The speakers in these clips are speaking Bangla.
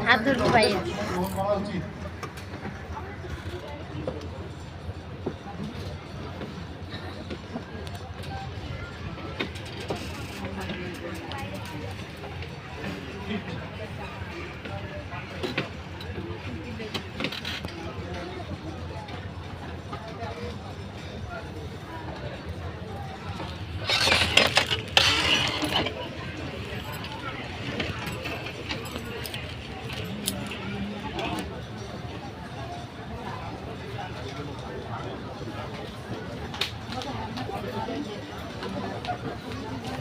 হাত ধরতে পারি।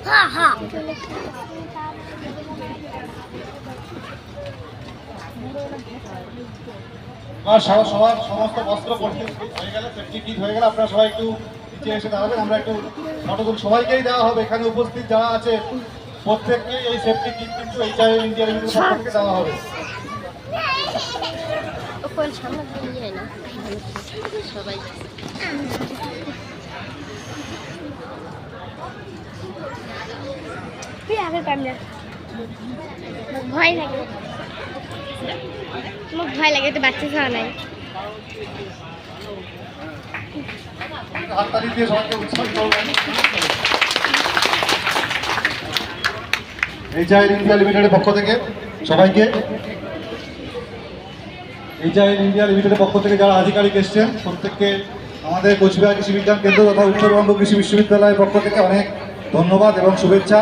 হ্যাঁ হ্যাঁ সবার সমস্ত বস্ত্র পরিস্থিতি হয়ে গেলে সেফটি কিট হয়ে গেলে আপনারা সবাই একটু নিচে এসে দাঁড়াবেন। আমরা একটু ফটোগুলো সবাইকেই দেওয়া হবে, এখানে উপস্থিত যারা আছে প্রত্যেককেই এই সেফটি কিট কিন্তু এইচআইএল ইন্ডিয়া লিমিটেড পক্ষ থেকে দেওয়া হবে। সবাই ভয় লাগে, মোক ভয় লাগে, তো বাচ্চা খাওয়া নাই। হাততালি দিয়ে সবাইকে উৎসাহ করবেন। এইচআইএল ইন্ডিয়া লিমিটেডের পক্ষ থেকে সবাইকে, এইচআইএল ইন্ডিয়া লিমিটেডের পক্ষ থেকে যারা আধিকারিক এসছেন প্রত্যেককে আমাদের কোচবিহার কৃষি বিজ্ঞান কেন্দ্র তথা উত্তরবঙ্গ কৃষি বিশ্ববিদ্যালয়ের পক্ষ থেকে অনেক ধন্যবাদ এবং শুভেচ্ছা।